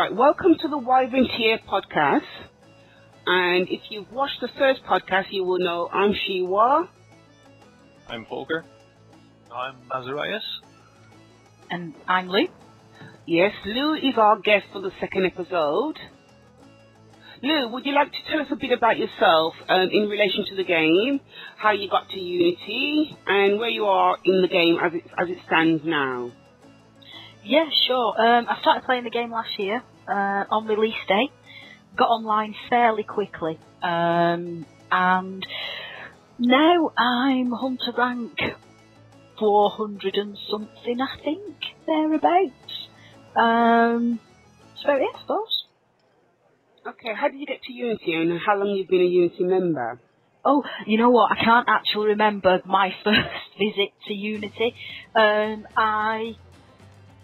Right, welcome to the Wyvern Tier podcast. And if you've watched the first podcast, you will know I'm Shewar. I'm Volker. I'm Azarayus. And I'm Lou. Yes, Lou is our guest for the second episode. Lou, would you like to tell us a bit about yourself in relation to the game, how you got to Unity, and where you are in the game as it stands now? Yeah, sure. I started playing the game last year on release day. Got online fairly quickly. And now I'm Hunter rank 400 and something, I think, thereabouts. So yeah, I suppose. Okay, how did you get to Unity and how long you've been a Unity member? Oh, you know what? I can't actually remember my first visit to Unity. I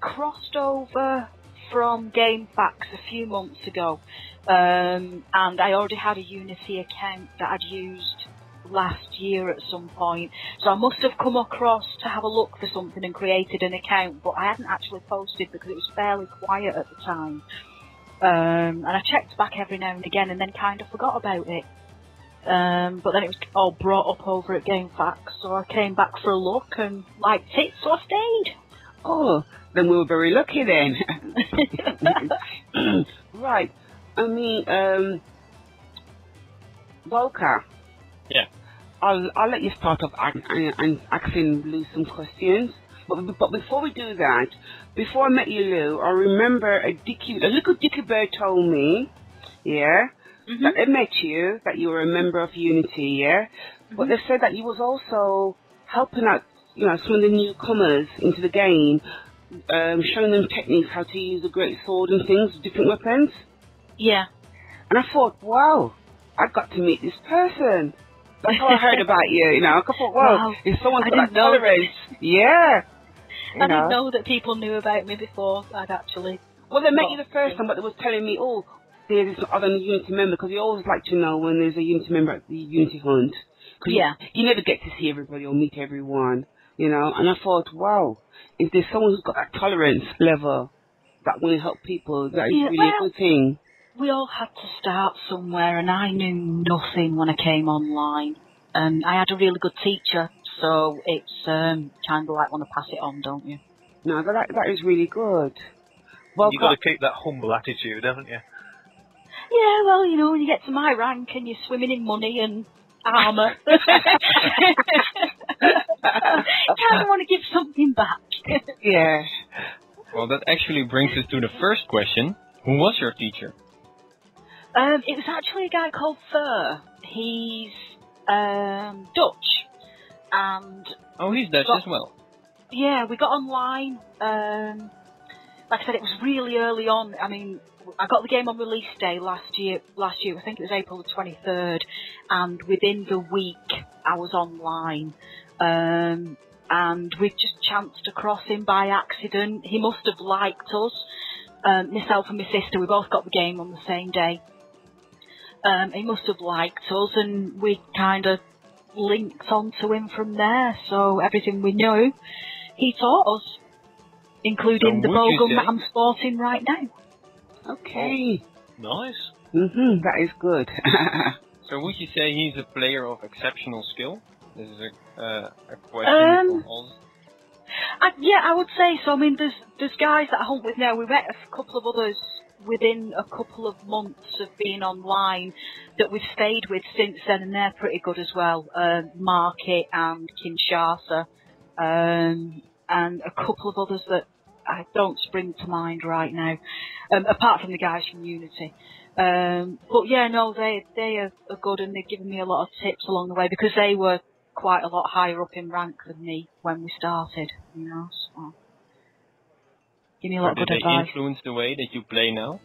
crossed over from GameFAQs a few months ago, and I already had a Unity account that I'd used last year at some point. So I must have come across to have a look for something and created an account, but I hadn't actually posted because it was fairly quiet at the time. And I checked back every now and again and then kind of forgot about it. But then it was all brought up over at GameFAQs, so I came back for a look and liked it, so I stayed. Oh, then we were very lucky then. Right. I mean, Volker. Yeah. I'll let you start off asking Lou some questions. But before we do that, before I met you, Lou, I remember a little dicky bird told me, yeah, that they met you, that you were a member of Unity, yeah, but they said that you was also helping out, you know, some of the newcomers into the game, showing them techniques, how to use a great sword and things, different weapons. Yeah. And I thought, wow, I've got to meet this person. That's how I heard about you, you know. I thought, wow, if someone's got that tolerance, yeah. I didn't know that people knew about me before I'd actually... Well, they met you the first time, but they was telling me, oh, there's this other Unity member, because you always like to know when there's a Unity member at the Unity hunt. Cause yeah. You never get to see everybody or meet everyone, you know. And I thought, wow, if there's someone who's got that tolerance level that will help people, that is really a good thing. We all had to start somewhere, and I knew nothing when I came online. I had a really good teacher, so it's kind of like want to pass it on, don't you? No, that is really good. Well, You've got to keep that humble attitude, haven't you? Yeah, well, you know, when you get to my rank and you're swimming in money and armour, kind of want to give something back. Yeah. Well, that actually brings us to the first question. Who was your teacher? It was actually a guy called Fur. He's Dutch, and he's Dutch as well. Yeah, we got online. Like I said, it was really early on. I mean, I got the game on release day last year. I think it was April the 23rd, and within the week I was online. And we just chanced across him by accident. He must have liked us. Myself and my sister, we both got the game on the same day. He must have liked us, and we kind of linked onto him from there. So everything we knew, he taught us, including the bowgun that I'm sporting right now. Okay. Nice. That is good. So would you say he's a player of exceptional skill? This is a question for all. Yeah, I would say so. I mean, there's guys that I hunt with now. We met a couple of others within a couple of months of being online that we've stayed with since then, and they're pretty good as well. Market and Kinshasa, and a couple of others that I don't spring to mind right now, apart from the guys from Unity. But yeah, no, they are good, and they've given me a lot of tips along the way because they were quite a lot higher up in rank than me when we started, you know. So give me a lot of good advice. Did they influence the way that you play now?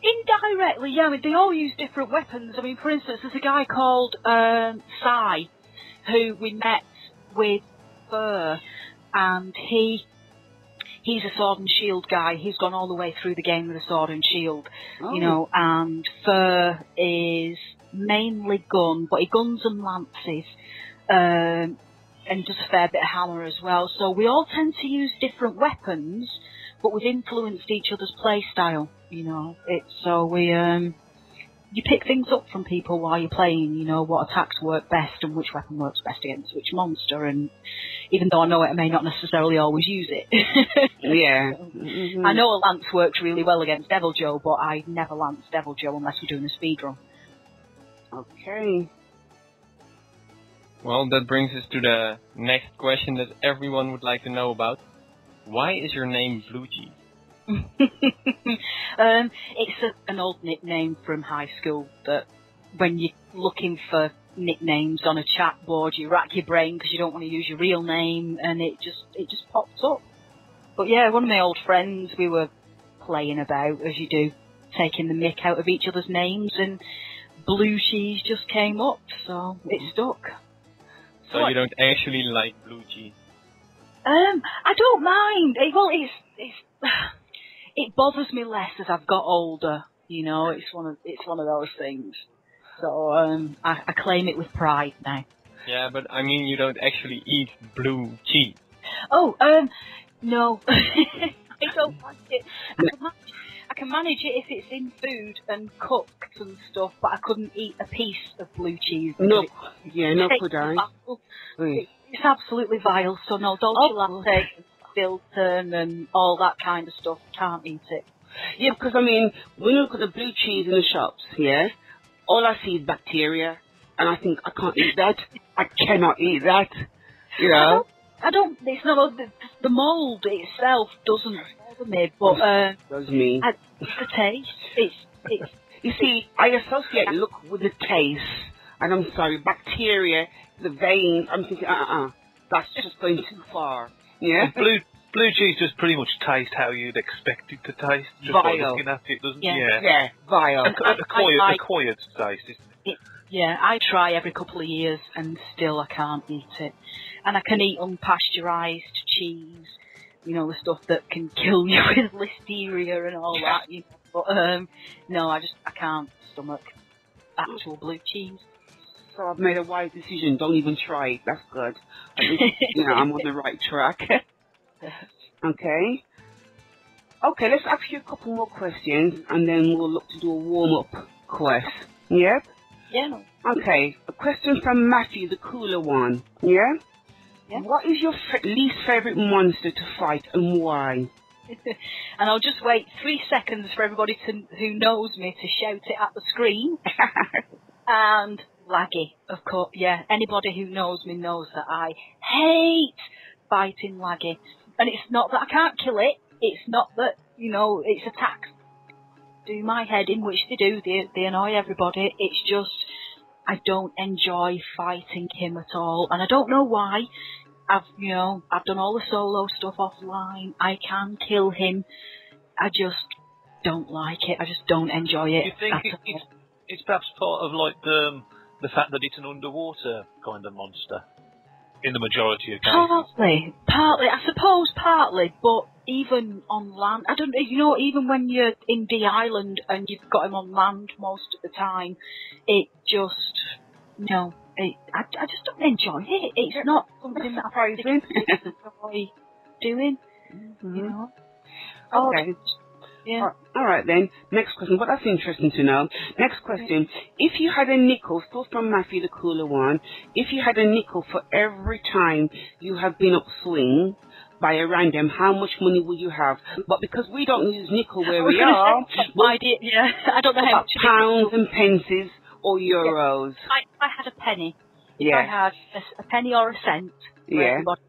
Indirectly, yeah. I mean, they all use different weapons. I mean, for instance, there's a guy called Sai, who we met with Fur, and he's a sword and shield guy. He's gone all the way through the game with a sword and shield, you know, and Fur is mainly gun, but he guns and lances, and does a fair bit of hammer as well. So we all tend to use different weapons, but we've influenced each other's play style. So we you pick things up from people while you're playing. What attacks work best and which weapon works best against which monster. And even though I know it, I may not necessarily always use it. Yeah. So, I know a lance works really well against Devil Joe, but I never lance Devil Joe unless we're doing a speed run. Okay. Well, that brings us to the next question that everyone would like to know about. Why is your name Bloocheez? It's an old nickname from high school that when you're looking for nicknames on a chat board, you rack your brain because you don't want to use your real name, and it just popped up. But yeah, one of my old friends, we were playing about, as you do, taking the mick out of each other's names, and Bloocheez just came up, so it stuck. So you don't actually like Bloocheez? I don't mind. It bothers me less as I've got older. It's one of those things. So I claim it with pride now. Yeah, but I mean, you don't actually eat blue cheese. Oh, no. I don't like it. I can manage it if it's in food and cooked and stuff, but I couldn't eat a piece of blue cheese. No, no could I. It's absolutely vile, so no, Dolce Latte, Stilton and all that kind of stuff, can't eat it. Yeah, because I mean, when you look at the blue cheese in the shops, yeah, all I see is bacteria, and I think, I can't eat that. I cannot eat that, I don't, it's not, the mould itself doesn't bother me, but, does me. The taste, it's... You see, I associate look with the taste, and I'm sorry, bacteria, the veins, I'm thinking, that's just going too far, yeah? Blue cheese just pretty much tastes how you'd expect it to taste, just by looking at it, doesn't it? Yeah, vile. Acquired taste, isn't it? Yeah, I try every couple of years and still I can't eat it. And I can eat unpasteurised cheese, the stuff that can kill you with listeria and all that, But, no, I can't stomach actual blue cheese. So I've made a wise decision, don't even try it, that's good. At least, I'm on the right track. Okay. Okay, let's ask you a couple more questions and then we'll look to do a warm-up quest. Yep? Yeah. No. Okay, a question from Matthew, the cooler one. Yeah? Yeah. What is your least favourite monster to fight and why? And I'll just wait 3 seconds for everybody who knows me to shout it at the screen. And Laggy, of course. Yeah, anybody who knows me knows that I hate fighting Laggy. And it's not that I can't kill it. It's not that, its attacks do my head in, which they do. They annoy everybody. It's just, I don't enjoy fighting him at all. And I don't know why. I've done all the solo stuff offline. I can kill him. I just don't like it. I just don't enjoy it. Do you think it's perhaps part of like the fact that it's an underwater kind of monster in the majority of cases? Partly. I suppose partly, but even on land, I don't. Even when you're in the island and you've got him on land most of the time, it just I just don't enjoy it. It's not something that I surprising. enjoy doing. Mm-hmm. Oh, Okay. Yeah. All right then. Next question. Well, that's interesting to know. Next question. If you had a nickel, still from Matthew, the cooler one, if you had a nickel for every time you have been upswing by a random, how much money would you have? But because we don't use nickel where we are, I don't know how much pounds and pences or euros. I had a penny. Yeah. If I had a penny or a cent where everybody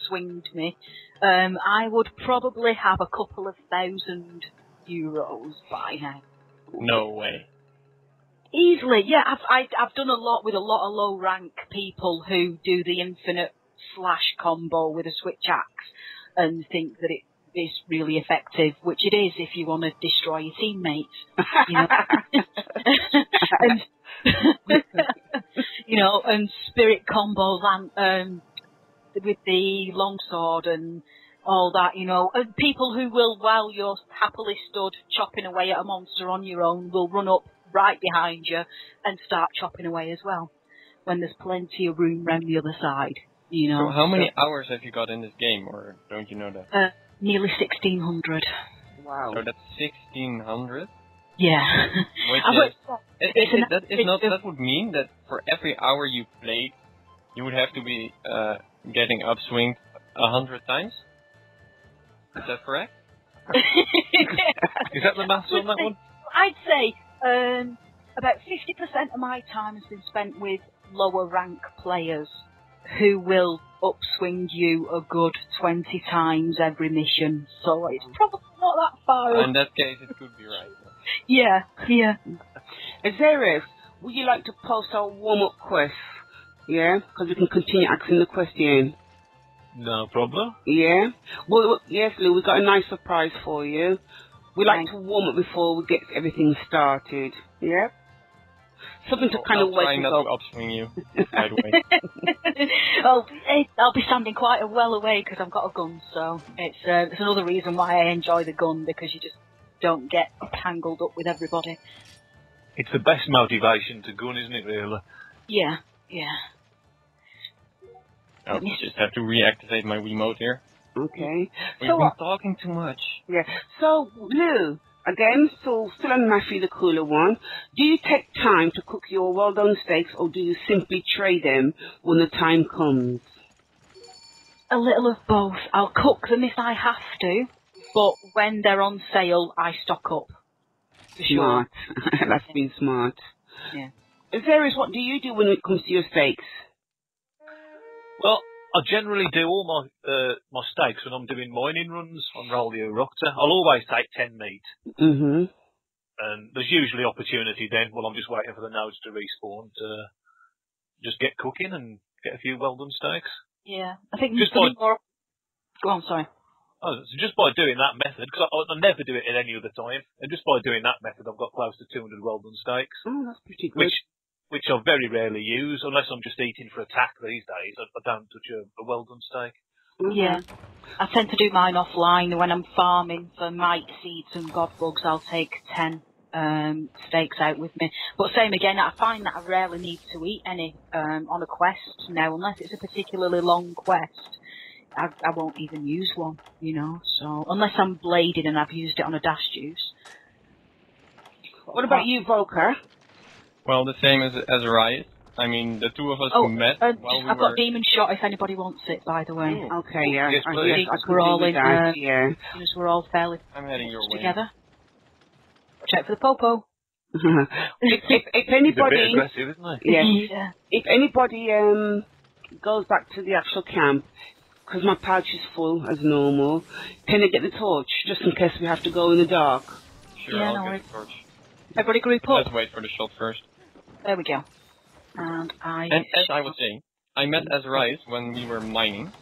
swinged me, I would probably have a couple of €1,000 by now. No way. Easily, yeah. I've done a lot with a lot of low rank people who do the infinite slash combo with a switch axe and think that it is really effective, which it is if you want to destroy your teammates. And spirit combos and with the longsword and all that, and people who will, while you're happily stood chopping away at a monster on your own, will run up right behind you and start chopping away as well, when there's plenty of room round the other side, So how many hours have you got in this game, or don't you know that? Nearly 1,600. Wow. So that's 1,600. Yeah. That would mean that for every hour you played, you would have to be getting upswing 100 times. Is that correct? Is that the maths on that one? I'd say about 50% of my time has been spent with lower rank players who will upswing you a good 20 times every mission. So it's probably not that far. In that case, it could be right. Yeah. Azarayus, would you like to post our warm-up quest? Yeah? Because we can continue asking the question. No problem. Yeah? Well, yes, Lou, we've got a nice surprise for you. We like to warm up before we get everything started. Yeah? Something to kind of wake trying us not up. to upswing you, by the way. I'll be standing quite well away because I've got a gun, so it's another reason why I enjoy the gun, because you just don't get tangled up with everybody. It's the best motivation to gun, isn't it, really? Yeah. I just have to reactivate my remote here. Okay. We've been talking too much. Yeah. So, Lou, again, still on Matthew the Cooler one, do you take time to cook your well-done steaks, or do you simply trade them when the time comes? A little of both. I'll cook them if I have to, but when they're on sale, I stock up. For Smart. Sure. That's been smart. Yeah. Azarayus, what do you do when it comes to your steaks? Well, I generally do all my steaks when I'm doing mining runs on Roll the Eruptor. I'll always take 10 meat. Mm-hmm. And there's usually opportunity then, while I'm just waiting for the nodes to respawn, to just get cooking and get a few well-done steaks. Yeah. I think just by... Go on, sorry. Oh, so just by doing that method, because I never do it at any other time, and just by doing that method, I've got close to 200 well-done steaks. Oh, that's pretty good. Which I very rarely use, unless I'm just eating for attack these days. I don't touch a well-done steak. Mm-hmm. Yeah. I tend to do mine offline. When I'm farming for mite seeds and god bugs, I'll take 10 steaks out with me. But same again, I find that I rarely need to eat any on a quest now, unless it's a particularly long quest. I won't even use one, you know. So unless I'm bladed and I've used it on a dash juice. What about you, Volker? Well, the same as Azarayus. I mean, the two of us met while we I've got demon shot if anybody wants it, by the way. Ooh. Okay, yeah. Yes, please. We're all in that, yeah. We're all fairly I'm heading your way. together. Check for the popo. if anybody, it's a bit aggressive, isn't it? Yeah. If anybody goes back to the actual camp, because my pouch is full as normal, can they get the torch just in case we have to go in the dark? Sure, Yeah, I'll get the torch. Everybody group up. Let's wait for the shot first. There we go. And as I was saying, I met Azarayus when we were mining,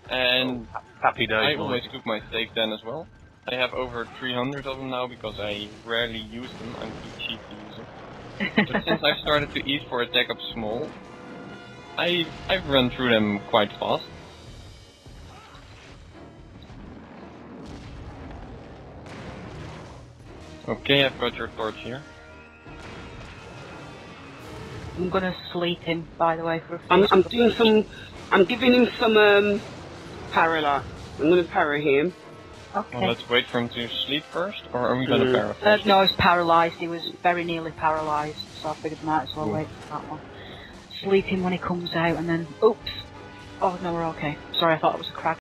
and happy days. I always cook my steak then as well. I have over 300 of them now because I rarely use them. I'm too cheap to use them. But since I've started to eat for Attack Up Small, I've run through them quite fast. Okay, I've got your torch here. I'm gonna sleep him, by the way, for a I'm giving him some paralyze. I'm gonna para him. Okay. Well, let's wait for him to sleep first, or are we gonna para first? No, he's paralysed. He was very nearly paralysed, so I figured might as well wait for that one. Sleep him when he comes out, and then oops. Oh no, we're okay. Sorry, I thought it was a crag.